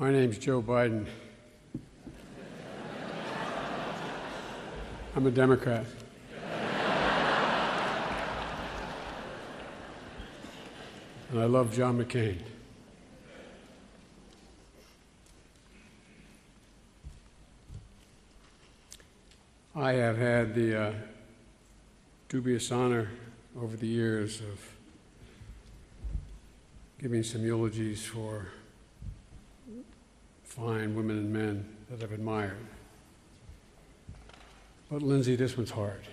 My name's Joe Biden. I'm a Democrat. And I love John McCain. I have had the dubious honor over the years of giving some eulogies for fine women and men that I've admired. But Lindsay, this one's hard.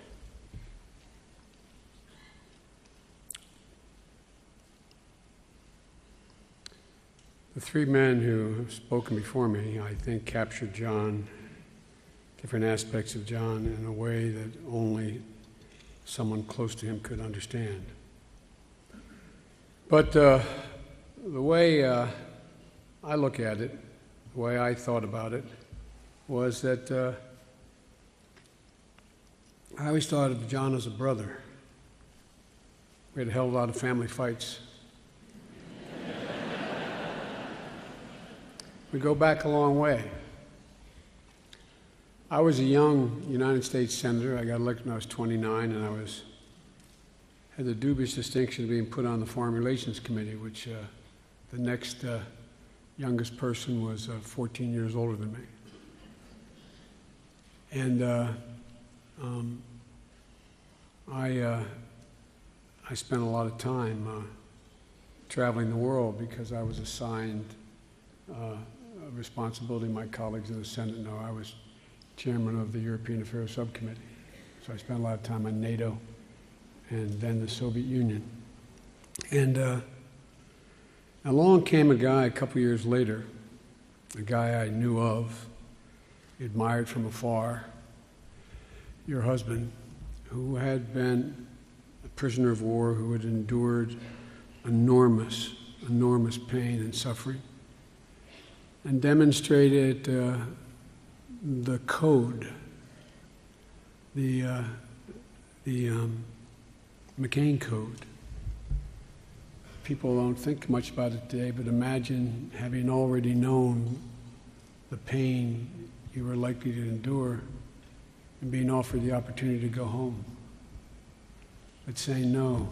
The three men who have spoken before me, I think, captured John, different aspects of John, in a way that only someone close to him could understand. But the way I look at it, the way I thought about it, was that I always thought of John as a brother. We had a hell of a lot of family fights. We go back a long way. I was a young United States Senator. I got elected when I was 29, and I had the dubious distinction of being put on the Foreign Relations Committee, which the next youngest person was 14 years older than me. And I spent a lot of time traveling the world because I was assigned a responsibility. My colleagues in the Senate know I was chairman of the European Affairs Subcommittee. So I spent a lot of time on NATO and then the Soviet Union. And along came a guy a couple years later, a guy I knew of, admired from afar, your husband, who had been a prisoner of war, who had endured enormous pain and suffering, and demonstrated the code, the McCain code. People don't think much about it today, but imagine having already known the pain you were likely to endure and being offered the opportunity to go home, but saying no.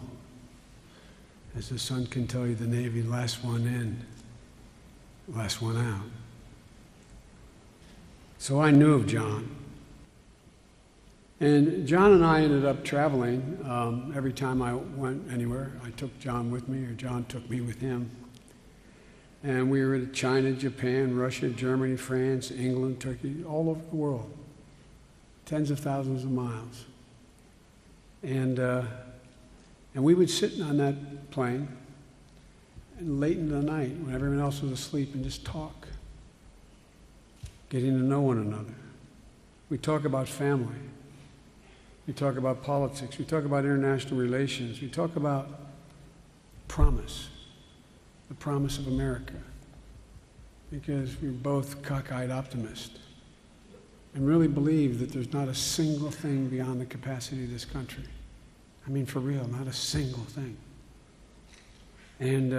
As the son can tell you, the Navy, last one in, last one out. So I knew of John. And John and I ended up traveling. Every time I went anywhere, I took John with me, or John took me with him. And we were to China, Japan, Russia, Germany, France, England, Turkey, all over the world. Tens of thousands of miles. And we would sit on that plane and late into the night when everyone else was asleep and just talk, getting to know one another. We talk about family. We talk about politics. We talk about international relations. We talk about promise, the promise of America, because we're both cockeyed optimists and really believe that there's not a single thing beyond the capacity of this country. I mean, for real, not a single thing. And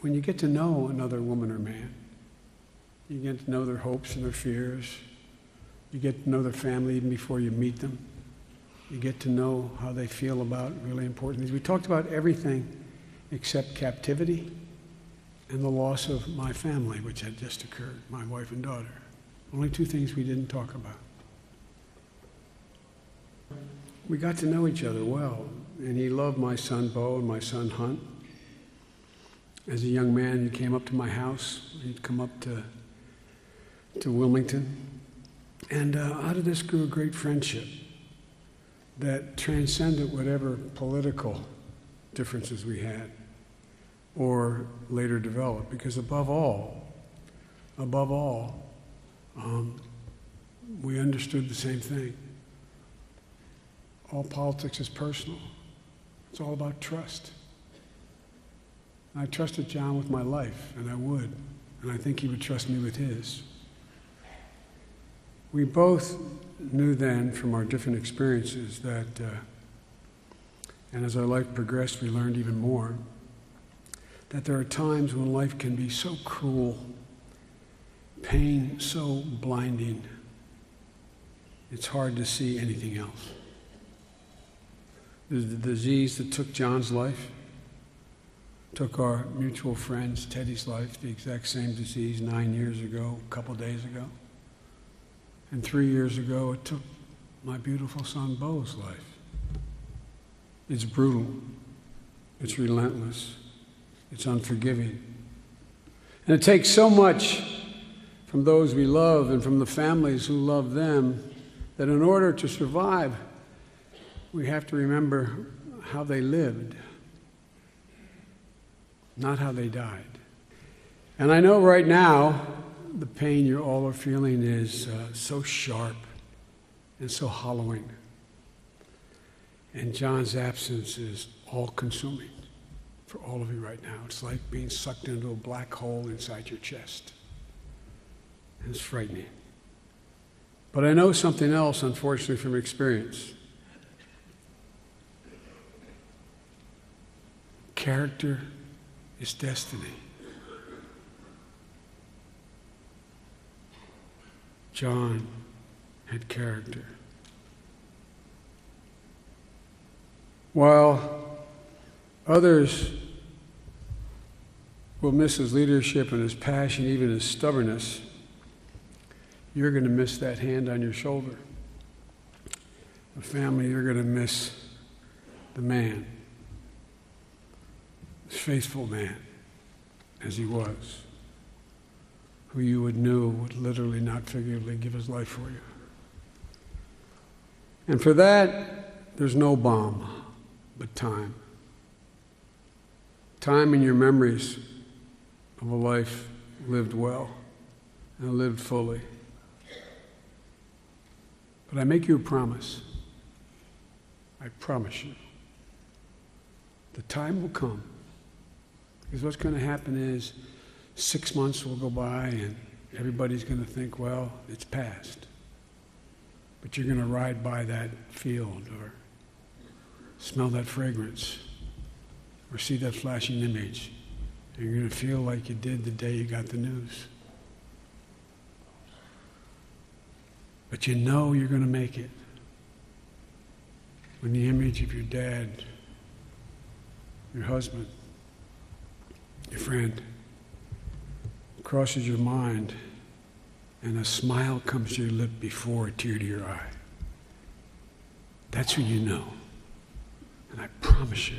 when you get to know another woman or man, you get to know their hopes and their fears. You get to know their family even before you meet them. You get to know how they feel about really important things. We talked about everything except captivity and the loss of my family, which had just occurred, my wife and daughter. Only two things we didn't talk about. We got to know each other well, and he loved my son Bo and my son Hunt. As a young man, he came up to my house. He'd come up to Wilmington. And out of this grew a great friendship that transcended whatever political differences we had or later developed. Because above all, we understood the same thing. All politics is personal. It's all about trust. And I trusted John with my life, and I would. And I think he would trust me with his. We both knew then from our different experiences that, and as our life progressed, we learned even more, that there are times when life can be so cruel, pain so blinding, it's hard to see anything else. The disease that took John's life, took our mutual friend's Teddy's life, the exact same disease 9 years ago, a couple days ago. And 3 years ago, it took my beautiful son Bo's life. It's brutal. It's relentless. It's unforgiving. And it takes so much from those we love and from the families who love them that in order to survive, we have to remember how they lived, not how they died. And I know right now, the pain you all are feeling is so sharp and so hollowing. And John's absence is all-consuming for all of you right now. It's like being sucked into a black hole inside your chest. And it's frightening. But I know something else, unfortunately, from experience. Character is destiny. John had character. While others will miss his leadership and his passion, even his stubbornness, you're going to miss that hand on your shoulder. The family, you're going to miss the man, this faithful man, as he was, who you would know would literally, not figuratively, give his life for you. And for that, there's no balm but time. Time in your memories of a life lived well and lived fully. But I make you a promise. I promise you. The time will come. Because what's going to happen is 6 months will go by and everybody's going to think, well, it's past. But you're going to ride by that field or smell that fragrance or see that flashing image. And you're going to feel like you did the day you got the news. But you know you're going to make it when the image of your dad, your husband, your friend crosses your mind and a smile comes to your lip before a tear to your eye. That's who you know. And I promise you,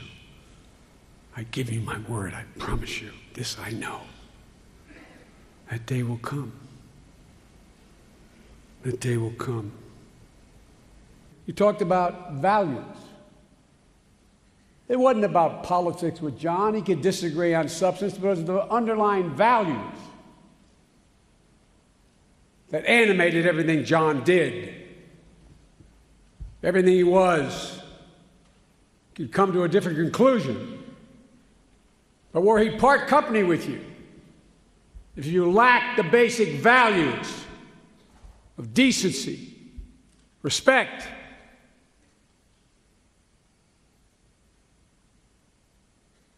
I give you my word, I promise you, this I know. That day will come. That day will come. You talked about values. It wasn't about politics with John. He could disagree on substance, but it was the underlying values that animated everything John did. Everything he was. He'd come to a different conclusion. But where he'd part company with you, if you lack the basic values of decency, respect,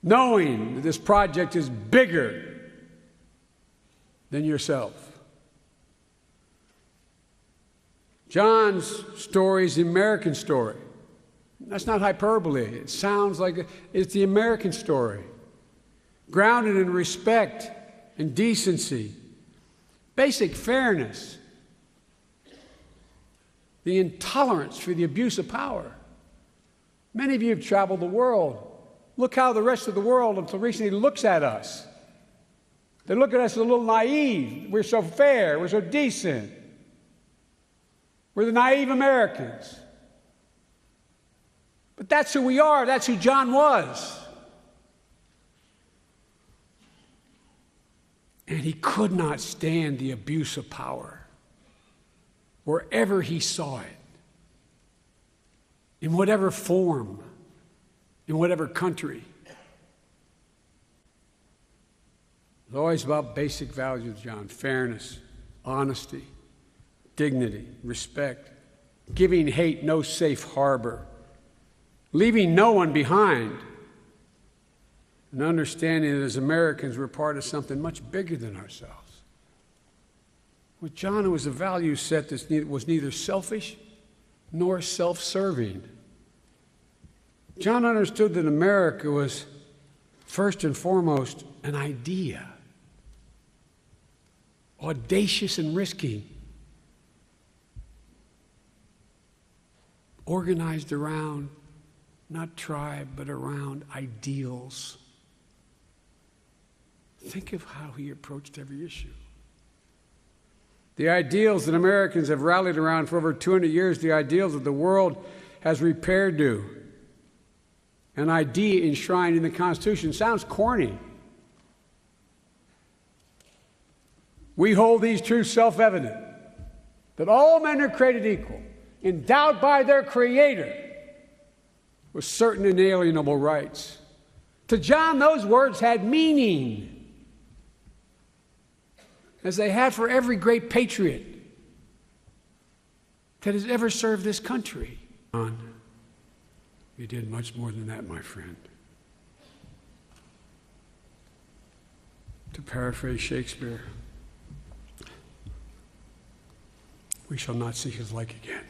knowing that this project is bigger than yourself. John's story is the American story. That's not hyperbole. It sounds like it's the American story, grounded in respect and decency, basic fairness, the intolerance for the abuse of power. Many of you have traveled the world. Look how the rest of the world, until recently, looks at us. They look at us as a little naive. We're so fair. We're so decent. We're the naive Americans. But that's who we are. That's who John was. And he could not stand the abuse of power wherever he saw it, in whatever form, in whatever country. It's always about basic values, John: fairness, honesty, dignity, respect, giving hate no safe harbor, leaving no one behind. and understanding that as Americans we're part of something much bigger than ourselves. With John, it was a value set that was neither selfish nor self-serving. John understood that America was first and foremost an idea, audacious and risky, organized around not tribe, but around ideals. Think of how he approached every issue. The ideals that Americans have rallied around for over 200 years, the ideals that the world has repaired to. An idea enshrined in the Constitution. Sounds corny. We hold these truths self-evident, that all men are created equal, endowed by their Creator with certain inalienable rights. To John, those words had meaning, as they had for every great patriot that has ever served this country. John, you did much more than that, my friend. To paraphrase Shakespeare, we shall not see his like again.